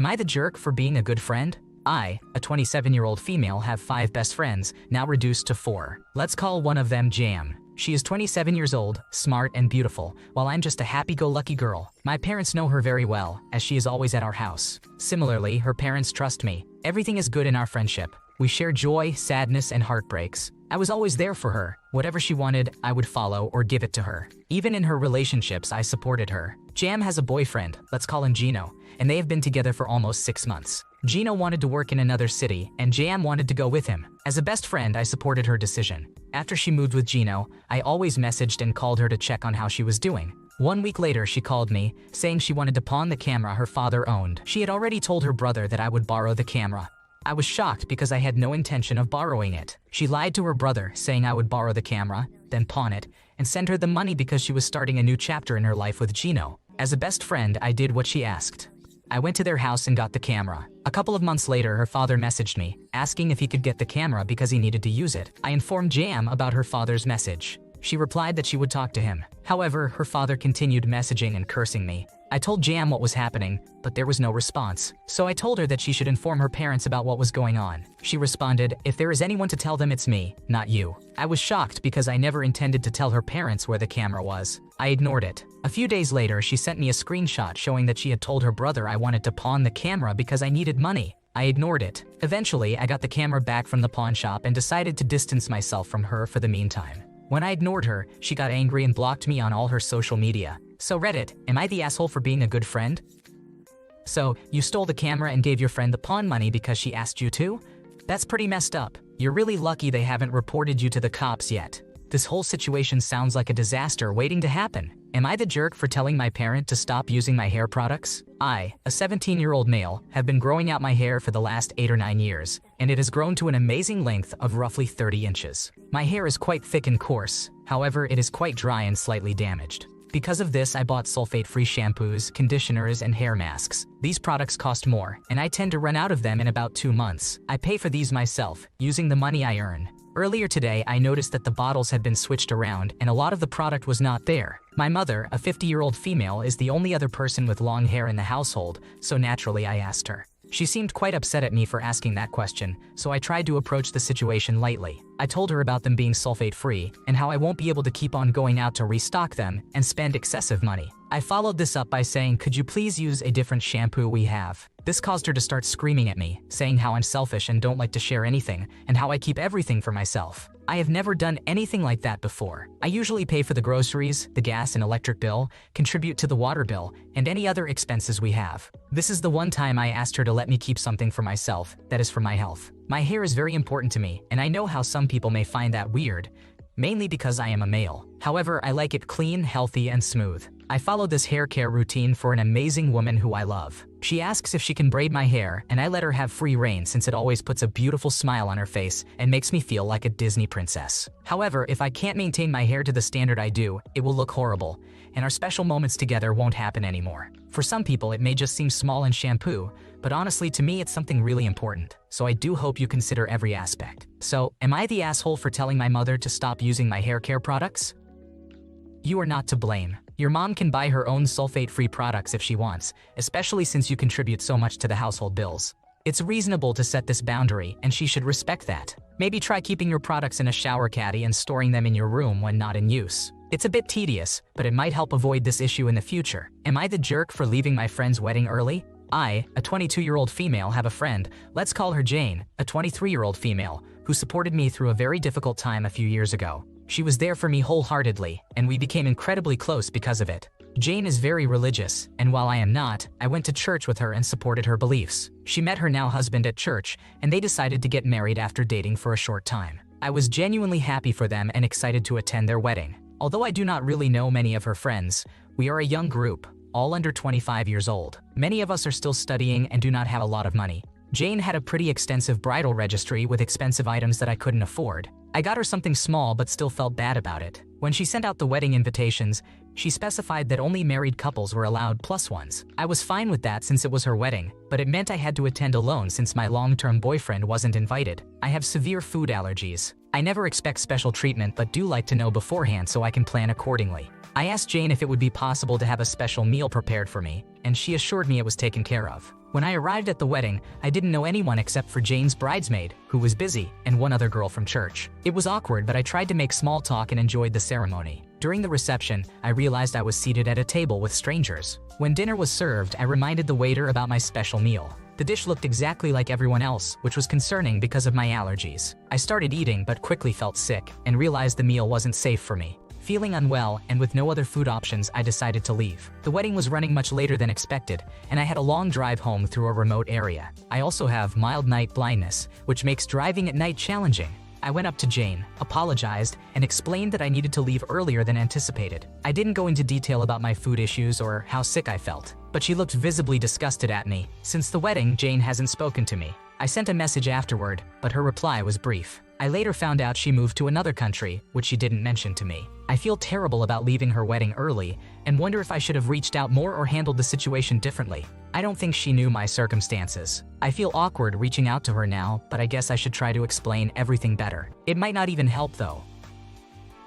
am I the jerk for being a good friend? I, a 27-year-old female, have 5 best friends, now reduced to 4. Let's call one of them Jam. She is 27 years old, smart and beautiful, while I'm just a happy-go-lucky girl. My parents know her very well, as she is always at our house. Similarly, her parents trust me. Everything is good in our friendship. We share joy, sadness, and heartbreaks. I was always there for her. Whatever she wanted, I would follow or give it to her. Even in her relationships, I supported her. Jam has a boyfriend, let's call him Gino, and they have been together for almost 6 months. Gino wanted to work in another city, and Jam wanted to go with him. As a best friend, I supported her decision. After she moved with Gino, I always messaged and called her to check on how she was doing. 1 week later, she called me, saying she wanted to pawn the camera her father owned. She had already told her brother that I would borrow the camera. I was shocked because I had no intention of borrowing it. She lied to her brother, saying I would borrow the camera, then pawn it, and send her the money because she was starting a new chapter in her life with Gino. As a best friend, I did what she asked. I went to their house and got the camera. A couple of months later, her father messaged me, asking if he could get the camera because he needed to use it. I informed Jam about her father's message. She replied that she would talk to him. However, her father continued messaging and cursing me. I told Jam what was happening, but there was no response. So I told her that she should inform her parents about what was going on. She responded, "If there is anyone to tell them, it's me, not you." I was shocked because I never intended to tell her parents where the camera was. I ignored it. A few days later, she sent me a screenshot showing that she had told her brother I wanted to pawn the camera because I needed money. I ignored it. Eventually, I got the camera back from the pawn shop and decided to distance myself from her for the meantime. When I ignored her, she got angry and blocked me on all her social media. So Reddit, am I the asshole for being a good friend? So, you stole the camera and gave your friend the pawn money because she asked you to? That's pretty messed up. You're really lucky they haven't reported you to the cops yet. This whole situation sounds like a disaster waiting to happen. Am I the jerk for telling my parent to stop using my hair products? I, a 17-year-old male, have been growing out my hair for the last 8 or 9 years, and it has grown to an amazing length of roughly 30 inches. My hair is quite thick and coarse, however, it is quite dry and slightly damaged. Because of this, I bought sulfate-free shampoos, conditioners, and hair masks. These products cost more, and I tend to run out of them in about 2 months. I pay for these myself, using the money I earn. Earlier today, I noticed that the bottles had been switched around and a lot of the product was not there. My mother, a 50-year-old female, is the only other person with long hair in the household, so naturally I asked her. She seemed quite upset at me for asking that question, so I tried to approach the situation lightly. I told her about them being sulfate-free and how I won't be able to keep on going out to restock them and spend excessive money. I followed this up by saying, "Could you please use a different shampoo we have?" This caused her to start screaming at me, saying how I'm selfish and don't like to share anything, and how I keep everything for myself. I have never done anything like that before. I usually pay for the groceries, the gas and electric bill, contribute to the water bill, and any other expenses we have. This is the one time I asked her to let me keep something for myself, that is for my health. My hair is very important to me, and I know how some people may find that weird, mainly because I am a male. However, I like it clean, healthy, and smooth. I follow this hair care routine for an amazing woman who I love. She asks if she can braid my hair, and I let her have free reign since it always puts a beautiful smile on her face and makes me feel like a Disney princess. However, if I can't maintain my hair to the standard I do, it will look horrible, and our special moments together won't happen anymore. For some people, it may just seem small in shampoo, but honestly, to me, it's something really important. So I do hope you consider every aspect. So, am I the asshole for telling my mother to stop using my hair care products? You are not to blame. Your mom can buy her own sulfate-free products if she wants, especially since you contribute so much to the household bills. It's reasonable to set this boundary, and she should respect that. Maybe try keeping your products in a shower caddy and storing them in your room when not in use. It's a bit tedious, but it might help avoid this issue in the future. Am I the jerk for leaving my friend's wedding early? I, a 22-year-old female, have a friend, let's call her Jane, a 23-year-old female, who supported me through a very difficult time a few years ago. She was there for me wholeheartedly, and we became incredibly close because of it. Jane is very religious, and while I am not, I went to church with her and supported her beliefs. She met her now husband at church, and they decided to get married after dating for a short time. I was genuinely happy for them and excited to attend their wedding. Although I do not really know many of her friends, we are a young group, all under 25 years old. Many of us are still studying and do not have a lot of money. Jane had a pretty extensive bridal registry with expensive items that I couldn't afford. I got her something small but still felt bad about it. When she sent out the wedding invitations, she specified that only married couples were allowed plus ones. I was fine with that since it was her wedding, but it meant I had to attend alone since my long-term boyfriend wasn't invited. I have severe food allergies. I never expect special treatment but do like to know beforehand so I can plan accordingly. I asked Jane if it would be possible to have a special meal prepared for me, and she assured me it was taken care of. When I arrived at the wedding, I didn't know anyone except for Jane's bridesmaid, who was busy, and one other girl from church. It was awkward, but I tried to make small talk and enjoyed the ceremony. During the reception, I realized I was seated at a table with strangers. When dinner was served, I reminded the waiter about my special meal. The dish looked exactly like everyone else, which was concerning because of my allergies. I started eating but quickly felt sick and realized the meal wasn't safe for me. Feeling unwell and with no other food options, I decided to leave. The wedding was running much later than expected, and I had a long drive home through a remote area. I also have mild night blindness, which makes driving at night challenging. I went up to Jane, apologized, and explained that I needed to leave earlier than anticipated. I didn't go into detail about my food issues or how sick I felt, but she looked visibly disgusted at me. Since the wedding, Jane hasn't spoken to me. I sent a message afterward, but her reply was brief. I later found out she moved to another country, which she didn't mention to me. I feel terrible about leaving her wedding early and wonder if I should have reached out more or handled the situation differently. I don't think she knew my circumstances. I feel awkward reaching out to her now, but I guess I should try to explain everything better. It might not even help though.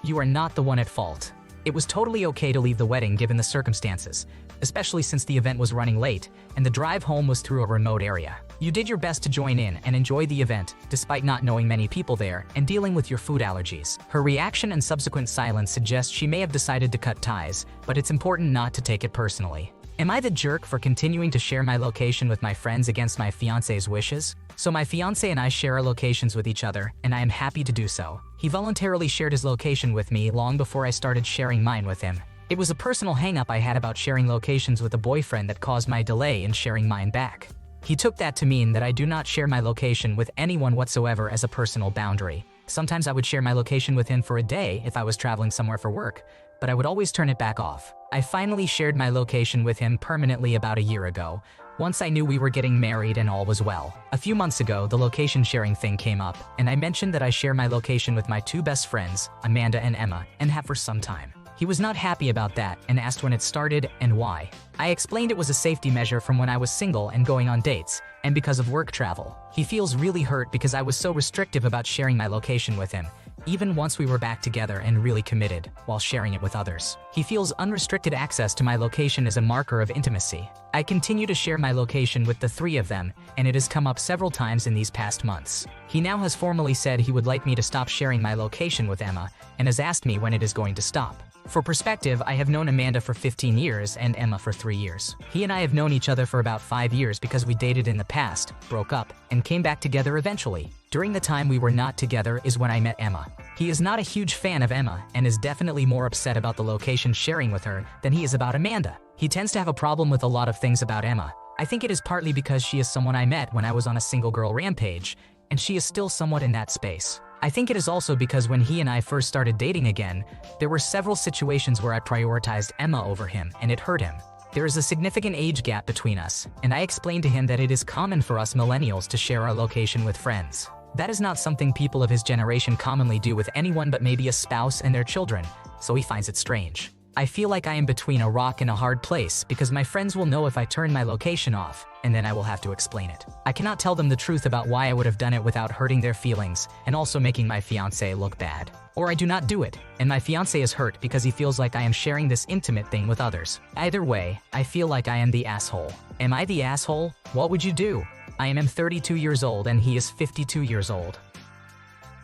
You are not the one at fault. It was totally okay to leave the wedding given the circumstances, especially since the event was running late and the drive home was through a remote area. You did your best to join in and enjoy the event, despite not knowing many people there and dealing with your food allergies. Her reaction and subsequent silence suggest she may have decided to cut ties, but it's important not to take it personally. Am I the jerk for continuing to share my location with my friends against my fiancé's wishes? So my fiancé and I share our locations with each other, and I am happy to do so. He voluntarily shared his location with me long before I started sharing mine with him. It was a personal hang-up I had about sharing locations with a boyfriend that caused my delay in sharing mine back. He took that to mean that I do not share my location with anyone whatsoever as a personal boundary. Sometimes I would share my location with him for a day if I was traveling somewhere for work, but I would always turn it back off. I finally shared my location with him permanently about a year ago, once I knew we were getting married and all was well. A few months ago, the location sharing thing came up, and I mentioned that I share my location with my two best friends, Amanda and Emma, and have for some time. He was not happy about that and asked when it started and why. I explained it was a safety measure from when I was single and going on dates, and because of work travel. He feels really hurt because I was so restrictive about sharing my location with him, even once we were back together and really committed, while sharing it with others. He feels unrestricted access to my location is a marker of intimacy. I continue to share my location with the three of them, and it has come up several times in these past months. He now has formally said he would like me to stop sharing my location with Emma, and has asked me when it is going to stop. For perspective, I have known Amanda for 15 years and Emma for 3 years. He and I have known each other for about 5 years because we dated in the past, broke up, and came back together eventually. During the time we were not together is when I met Emma. He is not a huge fan of Emma and is definitely more upset about the location sharing with her than he is about Amanda. He tends to have a problem with a lot of things about Emma. I think it is partly because she is someone I met when I was on a single girl rampage, and she is still somewhat in that space. I think it is also because when he and I first started dating again, there were several situations where I prioritized Emma over him, and it hurt him. There is a significant age gap between us, and I explained to him that it is common for us millennials to share our location with friends. That is not something people of his generation commonly do with anyone but maybe a spouse and their children, so he finds it strange. I feel like I am between a rock and a hard place because my friends will know if I turn my location off, and then I will have to explain it. I cannot tell them the truth about why I would have done it without hurting their feelings and also making my fiancé look bad. Or I do not do it, and my fiancé is hurt because he feels like I am sharing this intimate thing with others. Either way, I feel like I am the asshole. Am I the asshole? What would you do? I am 32 years old and he is 52 years old.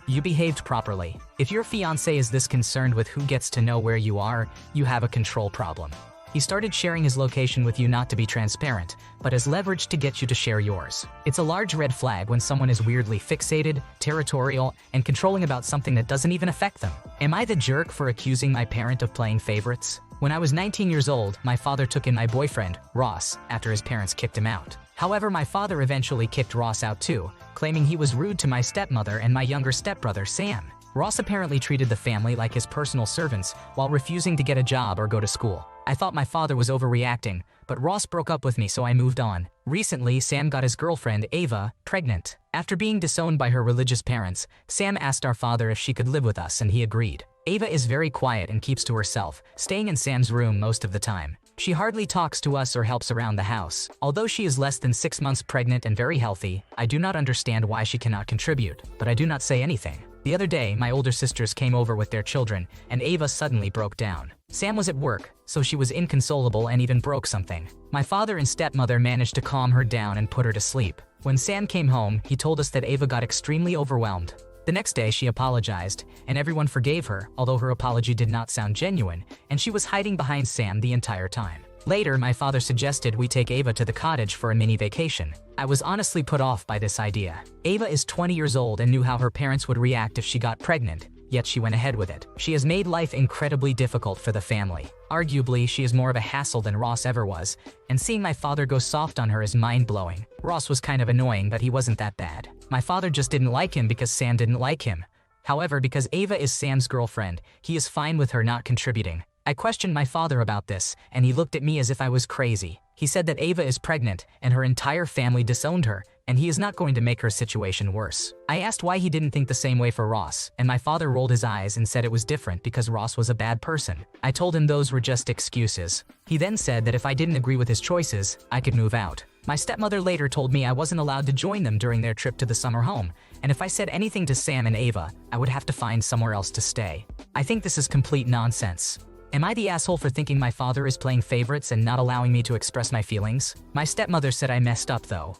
You behaved properly. If your fiancé is this concerned with who gets to know where you are, you have a control problem. He started sharing his location with you not to be transparent, but as leverage to get you to share yours. It's a large red flag when someone is weirdly fixated, territorial, and controlling about something that doesn't even affect them. Am I the jerk for accusing my parent of playing favorites? When I was 19 years old, my father took in my boyfriend, Ross, after his parents kicked him out. However, my father eventually kicked Ross out too, claiming he was rude to my stepmother and my younger stepbrother, Sam. Ross apparently treated the family like his personal servants while refusing to get a job or go to school. I thought my father was overreacting, but Ross broke up with me, so I moved on. Recently, Sam got his girlfriend, Ava, pregnant. After being disowned by her religious parents, Sam asked our father if she could live with us, and he agreed. Ava is very quiet and keeps to herself, staying in Sam's room most of the time. She hardly talks to us or helps around the house. Although she is less than 6 months pregnant and very healthy, I do not understand why she cannot contribute, but I do not say anything. The other day, my older sisters came over with their children, and Ava suddenly broke down. Sam was at work, so she was inconsolable and even broke something. My father and stepmother managed to calm her down and put her to sleep. When Sam came home, he told us that Ava got extremely overwhelmed. The next day, she apologized, and everyone forgave her, although her apology did not sound genuine, and she was hiding behind Sam the entire time. Later, my father suggested we take Ava to the cottage for a mini vacation. I was honestly put off by this idea. Ava is 20 years old and knew how her parents would react if she got pregnant, yet she went ahead with it. She has made life incredibly difficult for the family. Arguably, she is more of a hassle than Ross ever was, and seeing my father go soft on her is mind-blowing. Ross was kind of annoying, but he wasn't that bad. My father just didn't like him because Sam didn't like him. However, because Ava is Sam's girlfriend, he is fine with her not contributing. I questioned my father about this, and he looked at me as if I was crazy. He said that Ava is pregnant, and her entire family disowned her, and he is not going to make her situation worse. I asked why he didn't think the same way for Ross, and my father rolled his eyes and said it was different because Ross was a bad person. I told him those were just excuses. He then said that if I didn't agree with his choices, I could move out. My stepmother later told me I wasn't allowed to join them during their trip to the summer home, and if I said anything to Sam and Ava, I would have to find somewhere else to stay. I think this is complete nonsense. Am I the asshole for thinking my father is playing favorites and not allowing me to express my feelings? My stepmother said I messed up though.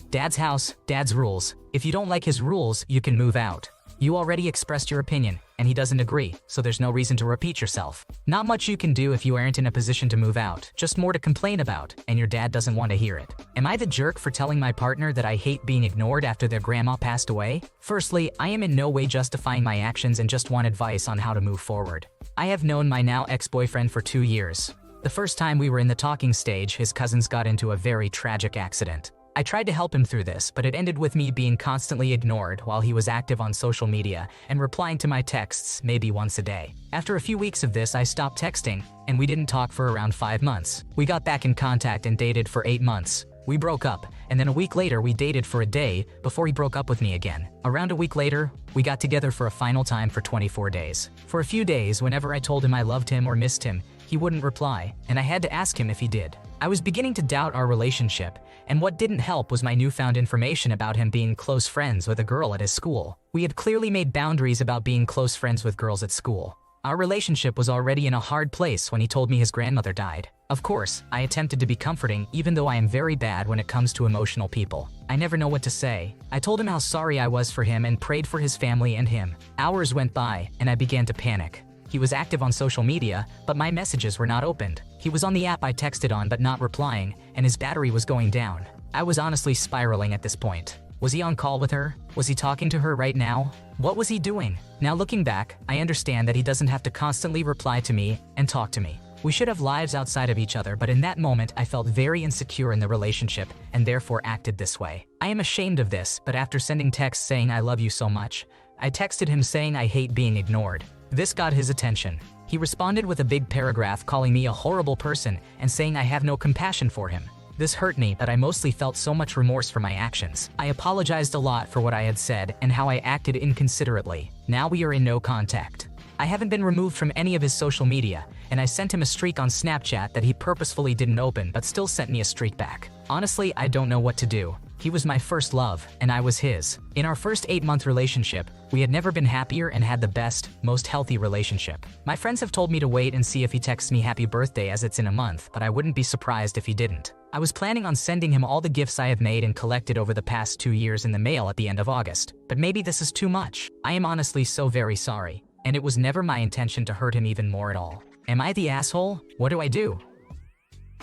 Dad's house, dad's rules. If you don't like his rules, you can move out. You already expressed your opinion, and he doesn't agree, so there's no reason to repeat yourself. Not much you can do if you aren't in a position to move out, just more to complain about, and your dad doesn't want to hear it. Am I the jerk for telling my partner that I hate being ignored after their grandma passed away? Firstly, I am in no way justifying my actions and just want advice on how to move forward. I have known my now ex-boyfriend for 2 years. The first time we were in the talking stage, his cousins got into a very tragic accident. I tried to help him through this, but it ended with me being constantly ignored while he was active on social media and replying to my texts maybe once a day. After a few weeks of this, I stopped texting, and we didn't talk for around 5 months. We got back in contact and dated for 8 months. We broke up, and then a week later we dated for a day before he broke up with me again. Around a week later, we got together for a final time for 24 days. For a few days, whenever I told him I loved him or missed him, he wouldn't reply, and I had to ask him if he did. I was beginning to doubt our relationship, and what didn't help was my newfound information about him being close friends with a girl at his school. We had clearly made boundaries about being close friends with girls at school. Our relationship was already in a hard place when he told me his grandmother died. Of course, I attempted to be comforting even though I am very bad when it comes to emotional people. I never know what to say. I told him how sorry I was for him and prayed for his family and him. Hours went by, and I began to panic. He was active on social media, but my messages were not opened. He was on the app I texted on but not replying, and his battery was going down. I was honestly spiraling at this point. Was he on call with her? Was he talking to her right now? What was he doing? Now looking back, I understand that he doesn't have to constantly reply to me and talk to me. We should have lives outside of each other, but in that moment I felt very insecure in the relationship and therefore acted this way. I am ashamed of this, but after sending texts saying I love you so much, I texted him saying I hate being ignored. This got his attention. He responded with a big paragraph calling me a horrible person and saying I have no compassion for him. This hurt me, but I mostly felt so much remorse for my actions. I apologized a lot for what I had said and how I acted inconsiderately. Now we are in no contact. I haven't been removed from any of his social media, and I sent him a streak on Snapchat that he purposefully didn't open but still sent me a streak back. Honestly, I don't know what to do. He was my first love, and I was his. In our first 8-month relationship, we had never been happier and had the best, most healthy relationship. My friends have told me to wait and see if he texts me happy birthday as it's in a month, but I wouldn't be surprised if he didn't. I was planning on sending him all the gifts I have made and collected over the past 2 years in the mail at the end of August, but maybe this is too much. I am honestly so very sorry, and it was never my intention to hurt him even more at all. Am I the asshole? What do I do?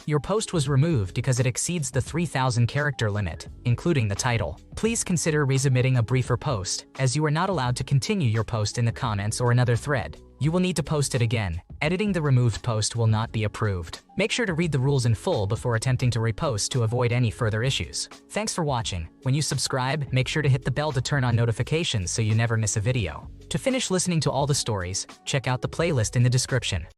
Your post was removed because it exceeds the 3,000 character limit, including the title. Please consider resubmitting a briefer post, as you are not allowed to continue your post in the comments or another thread. You will need to post it again. Editing the removed post will not be approved. Make sure to read the rules in full before attempting to repost to avoid any further issues. Thanks for watching. When you subscribe, make sure to hit the bell to turn on notifications so you never miss a video. To finish listening to all the stories, check out the playlist in the description.